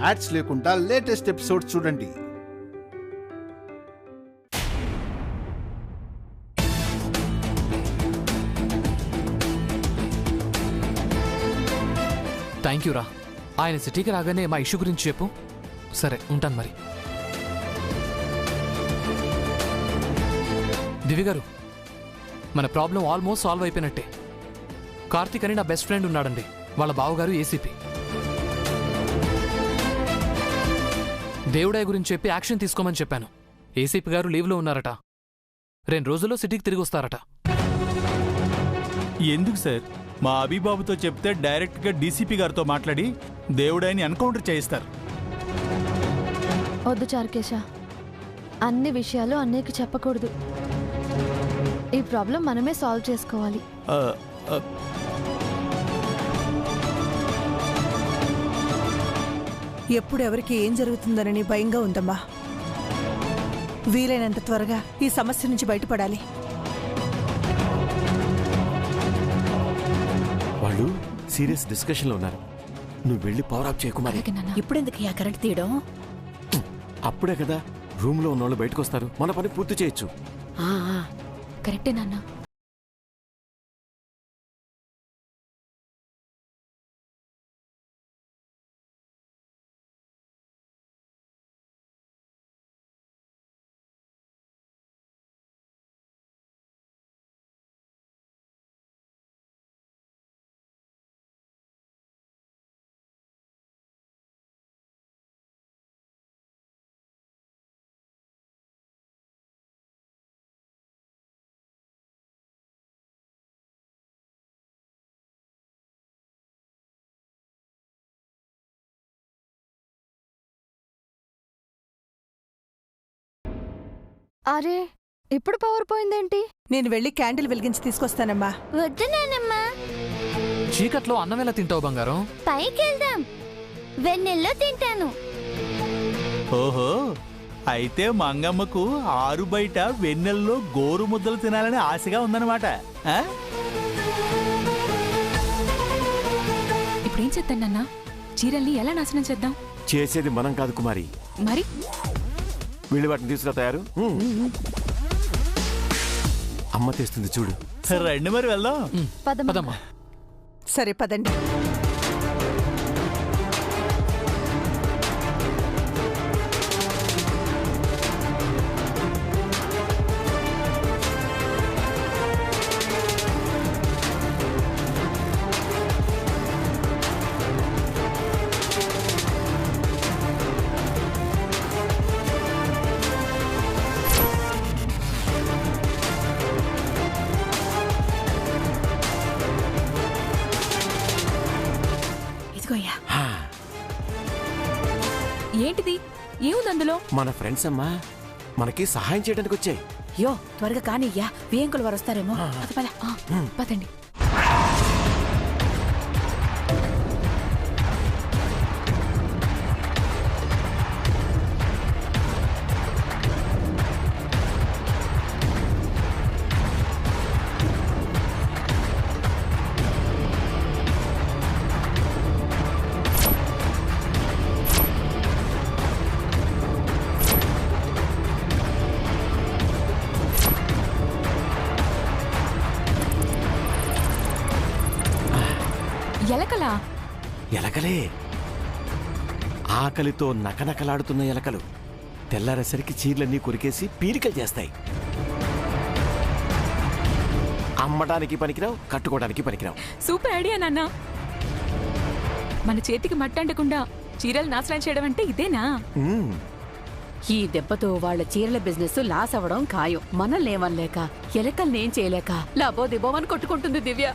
Ads లేకుండా latest episodes చూడండి. Thank you రా. ఆయన సిటీకి రాగానే మా ఇష్యూ గురించి చెప్పు. సరే ఉంటాను మరి. దివ్య గారు, మన ప్రాబ్లం ఆల్మోస్ట్ సాల్వ్ అయిపోయినట్టే. కార్తీక్ అని నా బెస్ట్ ఫ్రెండ్ ఉన్నాడండి. వాళ్ళ బావగారు ఏసీపీ. దేవుడాయ్ గురించి చెప్పి యాక్షన్ తీసుకోమని చెప్పాను. ఏసీపీ గారు లీవ్లో ఉన్నారట. 2 రోజుల్లో సిటీకి తిరిగి వస్తారట. ఎందుకు సార్? మా అభిబాబుతో చెప్తే డైరెక్ట్గా డీసీపీ గారితో మాట్లాడి దేవుడాయని ఎన్కౌంటర్ చేయిస్తారు. వద్దు చారుకేశ, అన్ని విషయాలు అన్నయ్యకి చెప్పకూడదు. ఈ ప్రాబ్లం మనమే సాల్వ్ చేసుకోవాలి. ఎప్పుడు ఎవరికి ఏం జరుగుతుందనని భయంగా ఉందమ్మా. వీలైనంత త్వరగా ఈ సమస్య నుంచి బయటపడాలి. వాళ్ళు సీరియస్ డిస్కషన్లో ఉన్నారు. నువ్వు వెళ్ళి పవర్ ఆఫ్ చేయకు మరి. ఇప్పుడెందుకు కరెంట్ తీయడం? అప్పుడే కదా రూమ్లో ఉన్న వాళ్ళు బయటకు వస్తారు, మన పని పూర్తి చేయొచ్చు. కరెక్టే నాన్న. అరే, ఇప్పుడు పవర్ పోయిందేంటి? నేను వెళ్ళి క్యాండిల్ వెలిగించి తీసుకొస్తానమ్మా. వద్దు నానమ్మా, చీకట్లో అన్నం ఎలా తింటావు బంగారం? పైకి వెళ్దాం, వెన్నెల్లో తింటాను. ఓహో, అయితే మంగమ్మకు ఆరు బయట వెన్నెల్లో గోరు ముద్దలు తినాలని ఆశగా ఉందన్నమాట. ఇప్పుడేం చేద్దాం నాన్న? చీరల్ని ఎలా నాశనం చేద్దాం? చేసేది మనం కాదు కుమారి. మరి వీళ్ళు వాటిని తీసుకురా తయారు. అమ్మ తెస్తుంది చూడు. రండి మరి వెళ్దాం. పదమ్మా. సరే పదండి. ఏంటిది? ఏముంది అందులో? మన ఫ్రెండ్స్ అమ్మా, మనకి సహాయం చేయడానికి వచ్చాయి. యో, త్వరగా కానియ్యా, వేంకులు వారు వస్తారేమో. పదండి. ఎలకలా? ఎలకలే, ఆకలితో నకనకలాడుతున్న ఎలకలు. తెల్లారేసరికి చీరలన్నీ కొరికేసి పీరికలు చేస్తాయి. అమ్మడానికి పనికిరావు, కట్టుకోవడానికి పనికిరావు. సూపర్ ఐడియా నాన్న. మన చేతికి మట్టంటకుండా చీరలు నాశనం చేయడం అంటే ఇదేనా? ఈ దెబ్బతో వాళ్ళ చీరల బిజినెస్ లాస్ అవ్వడం ఖాయం. మనల్ని ఏమనలేక, ఎలకల్నేం చేయలేక లాభో దిబోమని కొట్టుకుంటుంది దివ్య.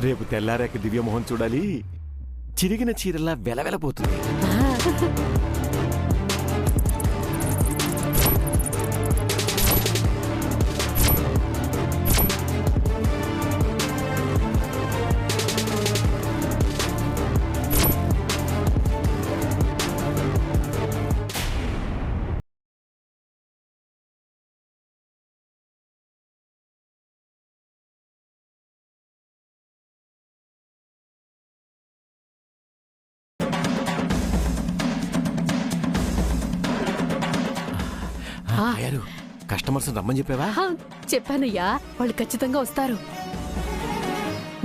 రేపు తెల్లారాక దివ్యమోహన్ చూడాలి, చిరిగిన చీరలా వెలవెలబోతుంది. అయ్యారు కస్టమర్స్ రమ్మని చెప్పావా? హా, చెప్పానయ్యా, వాళ్ళు ఖచ్చితంగా వస్తారు.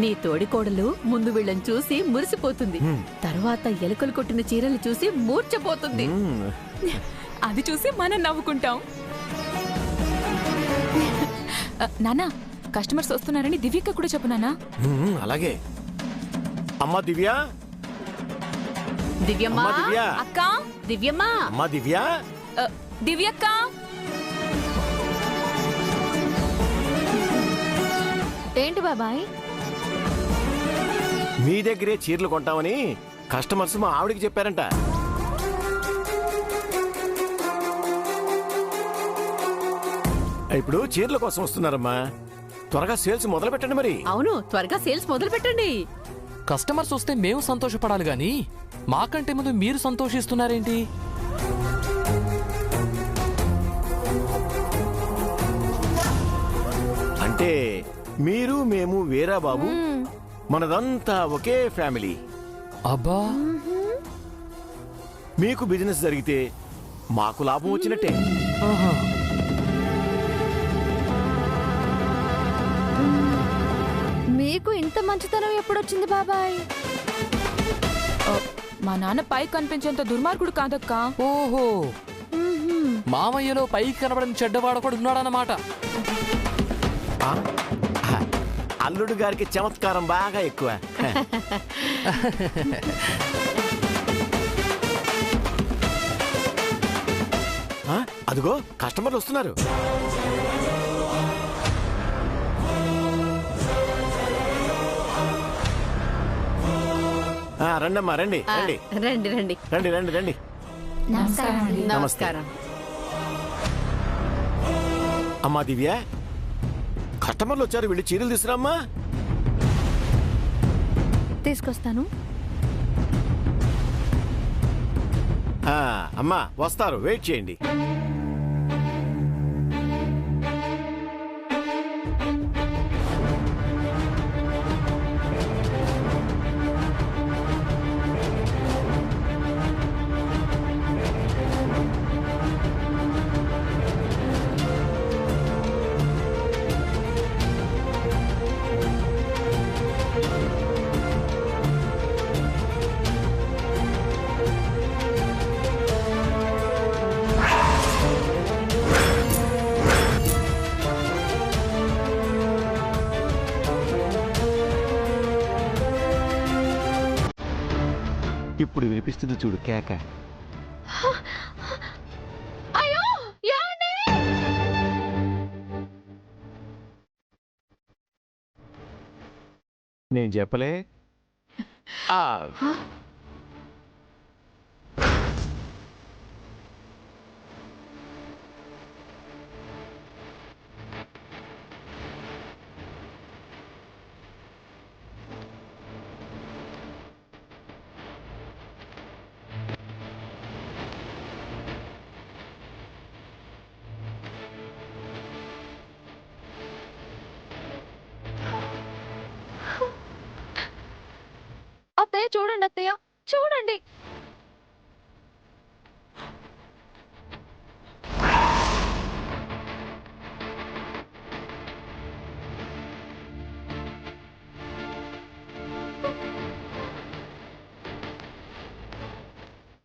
నీ తోడికోడలు ముందు వీళ్ళని చూసి మురిసిపోతుంది, తర్వాత ఎలుకలు కొట్టిన చీరలు చూసి మూర్చపోతుంది. అది చూసి మనం నవ్వుకుంటాం. నానా, కస్టమర్స్ వస్తున్నారని దివ్యక్క కూడా చెప్పు నానా. అలాగే. అమ్మా దివ్య, దివ్యమ్మా, అమ్మా దివ్య, అక్క, దివ్యమ్మా, అమ్మా దివ్య. దివ్యక్క. ఏంటి బాబాయ్? మీ దగ్గరే చీరలు కొంటామని కస్టమర్స్ మా ఆవిడికి చెప్పారంట. ఇప్పుడు చీరల కోసం వస్తున్నారమ్మా, త్వరగా సేల్స్ మొదలు పెట్టండి మరి. అవును, త్వరగా సేల్స్ మొదలు పెట్టండి. కస్టమర్స్ వస్తే మేము సంతోషపడాలి గాని మాకంటే ముందు మీరు సంతోషిస్తున్నారేంటి? అంటే మీరు మేము వీరా బాబు మనదంతా ఒకే ఫ్యామిలీ. అబ్బా, మీకు బిజినెస్ జరిగితే మాకు లాభం వచ్చినట్టే. ఆహా. మీకు ఇంత మంచితనం ఎప్పుడొచ్చింది బాబాయ్? మా నాన్న పైకి కనిపించేంత దుర్మార్గుడు కాదక్క. ఓహో, మామయ్యలో పైకి కనబడని చెడ్డవాడ కూడా ఉన్నాడన్నమాట. ఆ? అల్లుడు గారికి చమత్కారం బాగా ఎక్కువ. ఆ? అదిగో కస్టమర్లు వస్తున్నారు. రండమ్మా, రండి రండి రండి రండి రండి రండి రండి. నమస్కారం. అమ్మా దివ్య, కస్టమర్లు వచ్చారు, వెళ్ళి చీరలు తీసుకురామ్మా. తీసుకొస్తాను. అమ్మా వస్తారు, వెయిట్ చేయండి. ఇప్పుడు వినిపిస్తుంది చూడు కేక. అయ్యో, యాండి! నేను చెప్పలే. అత్తయ్య చూడండి, అత్తయ్య చూడండి.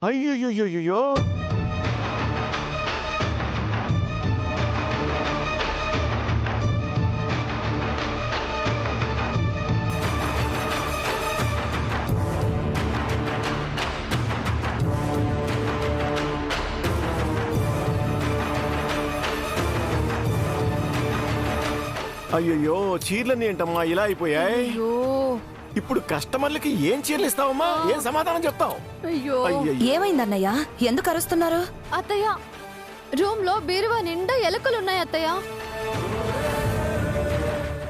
అయ్యో, అయ్యో, చీరలన్నీ ఏంటమ్మా ఇలా అయిపోయాయి? ఇప్పుడు కస్టమర్లకి ఏం చీరలు ఇస్తావమ్మా? ఏం సమాధానం చెప్తావు? అయ్యో, ఏమైందన్నయ్య? ఎందుకు అరుస్తున్నారు? అత్తయ్య, రూమ్ లో బీరువా నిండా ఎలుకలున్నాయి అత్తయ్య.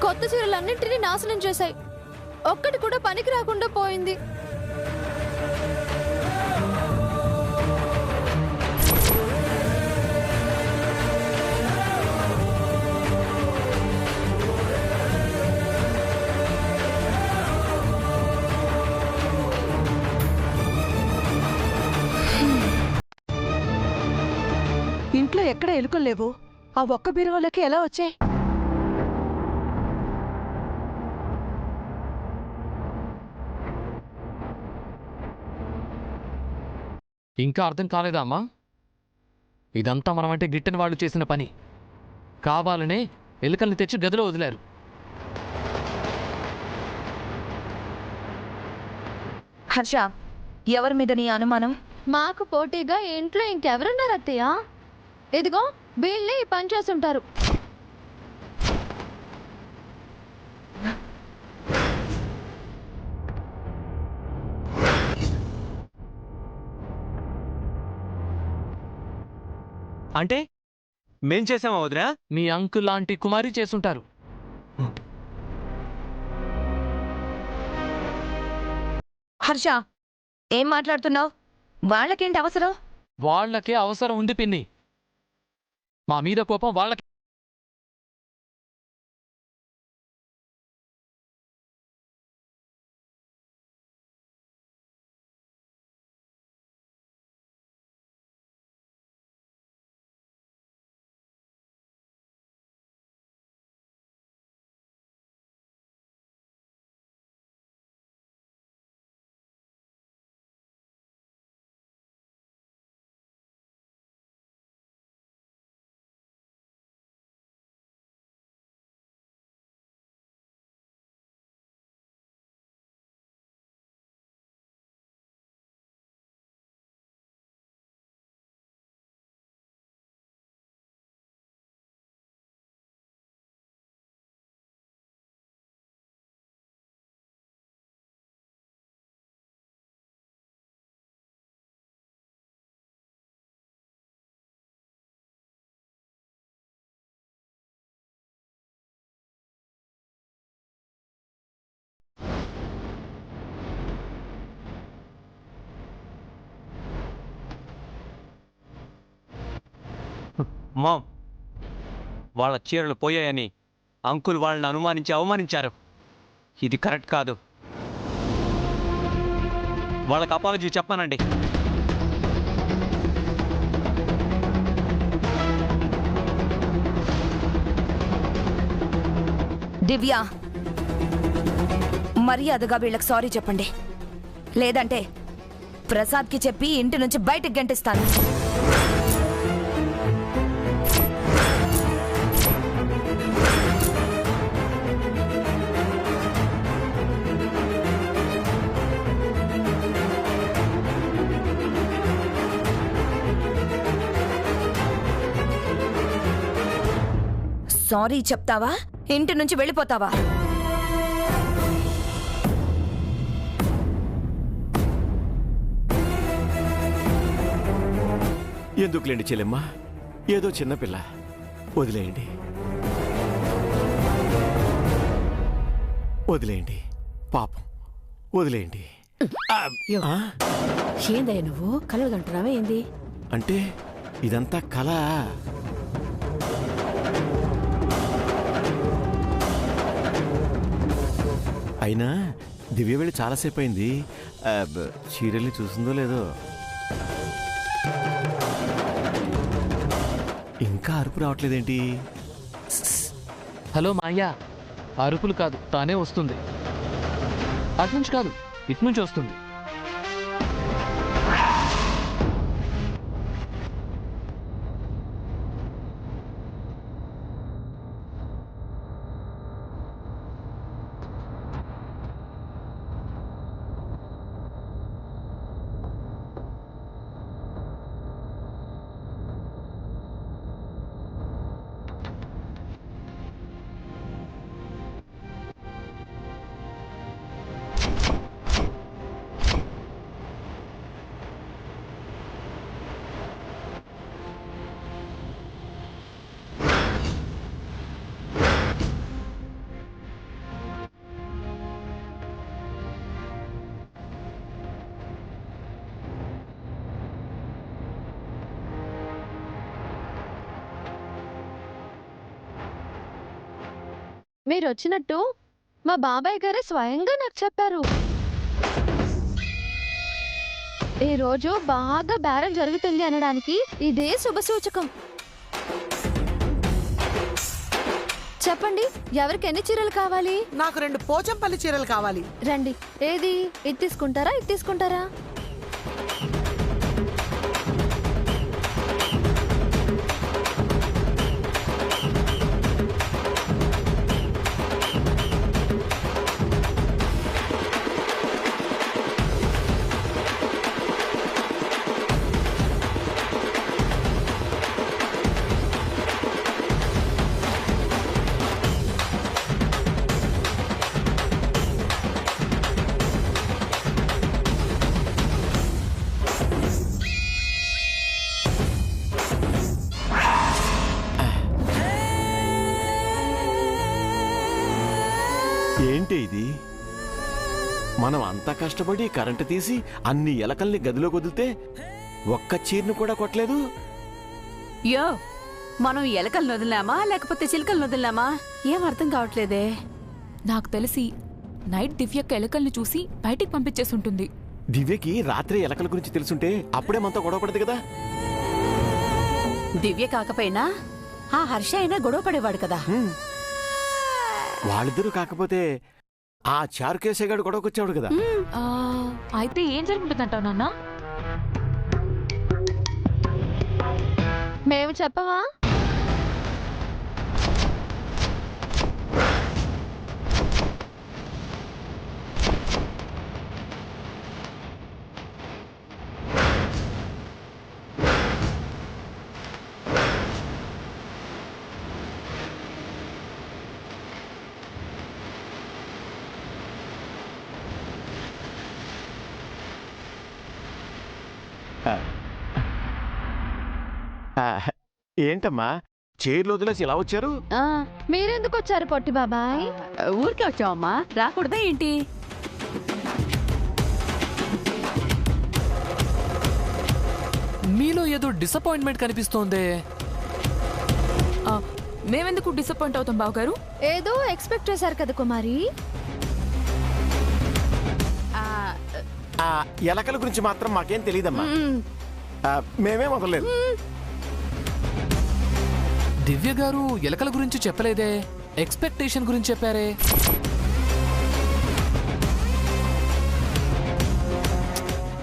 కొత్త చీరలన్నింటినీ నాశనం చేశాయి. ఒక్కటి కూడా పనికి రాకుండా పోయింది. ఇంట్లో ఎక్కడ ఎలుకలు లేవు. ఆ ఒక్క బీరువాలోకి ఎలా వచ్చాయి? ఇంకా అర్థం కాలేదా అమ్మా? ఇదంతా మనమంటే గిట్టని వాళ్ళు చేసిన పని. కావాలనే ఎలుకల్ని తెచ్చి గదిలో వదిలారు. హర్ష, ఎవరి మీద నీ అనుమానం? మాకు పోటీగా ఇంట్లో ఇంకెవరున్నారు అత్తయ్య? ఇదిగో వీళ్ళే ఈ పని చేస్తుంటారు. అంటే మేం చేసామా వదినా? మీ అంకుల్ లాంటి కుమారి చేసుంటారు. హర్ష, ఏం మాట్లాడుతున్నావు? వాళ్ళకేంటి అవసరం? వాళ్ళకే అవసరం ఉంది పిన్ని. మా మీద కోపం వాళ్ళకి. మామ్, వాళ్ళ చీరలు పోయాయని అంకుల్ వాళ్ళని అనుమానించి అవమానించారు. ఇది కరెక్ట్ కాదు. వాళ్ళకి అపాలజీ చెప్పానండి. దివ్య, మర్యాదగా వీళ్ళకి సారీ చెప్పండి. లేదంటే ప్రసాద్కి చెప్పి ఇంటి నుంచి బయటకు గంటిస్తాను. సారీ చెప్తావా? ఇంటి నుంచి వెళ్ళిపోతావా? ఎందుకులేండి చెల్లెమ్మ, ఏదో చిన్నపిల్ల, వదిలేయండి. వదిలేయండి, పాపం వదిలేయండి. ఏందయ్య నువ్వు కలలు కంటున్నావా ఏంది? అంటే ఇదంతా కళ. అయినా దివ్య వెళ్ళి చాలాసేపు అయింది. చీరల్ని చూసిందో లేదో. ఇంకా అరుపు రావట్లేదేంటి? హలో మాయ్యా, అరుపులు కాదు, తానే వస్తుంది. అట్నుంచి కాదు, ఇట్నుంచి వస్తుంది. మీరు వచ్చినట్టు మా బాబాయ్ గారే స్వయంగా నాకు చెప్పారు. ఈ రోజు బాగా బేరం జరుగుతుంది అనడానికి ఇదే శుభ సూచకం. చెప్పండి, ఎవరికి ఎన్ని చీరలు కావాలి? నాకు 2 పోచంపల్లి చీరలు కావాలి. రండి. ఏది, ఇది తీసుకుంటారా, ఇది తీసుకుంటారా? ఏంటి ఇది? మనం అంతా కష్టపడి కరెంటు తీసి అన్ని ఎలకల్ని గదిలో వదిలితే ఒక్క చీరను కూడా కొట్టలేదు. యో, మనం ఎలకలను వదిలామా లేకపోతే చిలుకలను వదిలామా? ఏం అర్థం కావట్లేదే. నాకు తెలిసి నైట్ దివ్యక్క ఎలుకల్ని చూసి బయటికి పంపించేసి ఉంటుంది. దివ్యకి రాత్రి ఎలకల గురించి తెలుసుంటే అప్పుడే మనతో గొడవ పడదు కదా. దివ్య కాకపోయినా ఆ హర్ష అయినా గొడవ పడేవాడు కదా. వాళ్ళిద్దరూ కాకపోతే ఆ చారుకేశగాడు గొడవకొచ్చాడు కదా. అయితే ఏం జరుగుతుందంటావు నాన్న? మేము చెప్పవా? ఏంటమ్మా చైర్లు వదిలేసి ఇలా వచ్చారు? మీరెందుకు వచ్చారు పొట్టి బాబాయ్? ఊరికే వచ్చావమ్మా, రాకూడదా ఏంటి? మీలో ఏదో డిసప్పాయింట్మెంట్ కనిపిస్తోందే. మేమెందుకు డిసప్పాయింట్ అవుతాం బావగారు? ఏదో ఎక్స్పెక్ట్ చేశారు కదా కుమారి. ఎలకల గురించి మాత్రం మాకేం తెలియదమ్మా. మేమే మొదలలేదు. దివ్య గారు ఎలకల గురించి చెప్పలేదే, ఎక్స్పెక్టేషన్ గురించి చెప్పారే.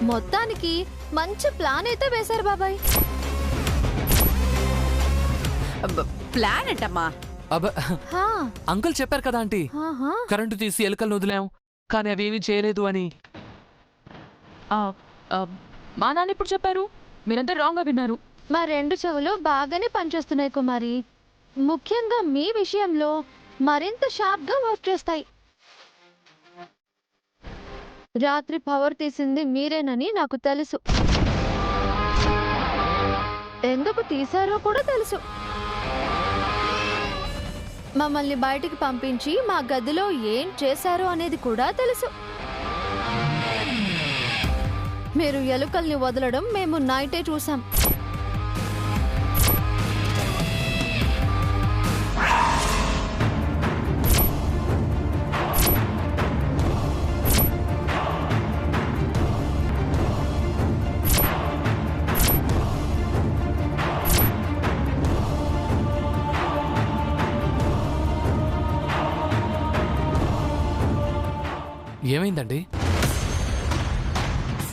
మొత్తానికి మంచి ప్లాన్ అయితే వేశారు బాబాయ్. ప్లాన్ ఏంటమ్మా? అంకుల్ చెప్పారు కదా ఆంటీ, కరెంటు తీసి ఎలుకలను వదిలాం కానీ అవేమీ చేయలేదు అని. మా నాన్న ఇప్పుడు చెప్పారు, మీరంతా రాంగ్ గా విన్నారు. మా 2 చెవులు బాగానే పనిచేస్తున్నాయి కుమారి. ముఖ్యంగా మీ విషయంలో మరింత షార్ప్ గా వర్క్ చేస్తాయి. రాత్రి పవర్ తీసింది మీరేనని నాకు తెలుసు. ఎందుకు తీశారో కూడా తెలుసు. మమ్మల్ని బయటికి పంపించి మా గదిలో ఏం చేశారో అనేది కూడా తెలుసు. మీరు ఎలుకల్ని వదలడం మేము నైటే చూసాం. ఏమైందండి?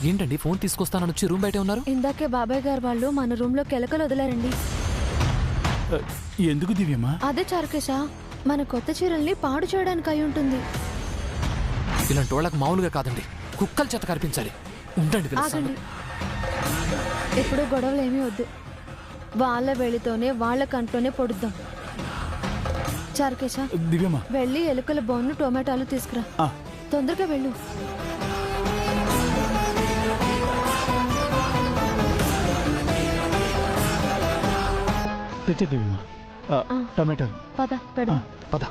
ఏంటండి ఫోన్ తీసుకొస్తానని వచ్చి రూమ్ బయట ఉన్నారు? ఇందాకే బాబాయ్ గారు వాళ్ళు మన రూమ్ లో ఎలుకలు వదిలారండి. ఎందుకు దివ్యమ్మా? అదే చారుకేశా, మన కొత్త చీరల్ని పాడు చేయడానికి అయి ఉంటుంది. ఇలాంటి వాళ్ళకి మామూలుగా కాదండి, కుక్కల చేత కనిపించాలి. ఉండండి ఆగండి, ఇప్పుడు గొడవలు ఏమీ వద్దు. వాళ్ళ వెళ్ళితోనే వాళ్ళ కంట్లోనే పొడుద్దాం. చారుకేశా, దివ్యమ్మా వెళ్ళి ఎలుకల బోన్ను టొమాటోలు తీసుకురా. తొందరగా వెళ్ళు. తెచ్చే దివ్యమ్మా టమాటో. పద పెడదాం. పద.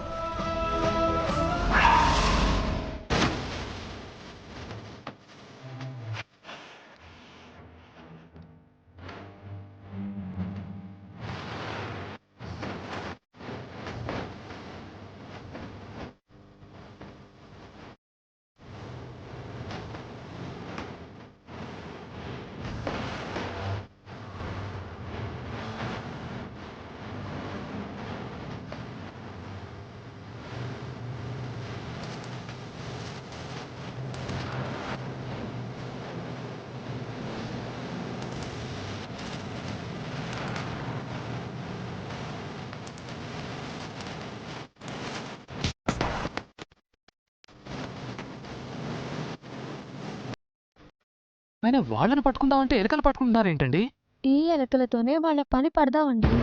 అయినా వాళ్ళని పట్టుకుందామంటే ఎలుకలు పట్టుకుంటున్నారేంటండి? ఈ ఎలకలతోనే వాళ్ళ పని పడదామండి.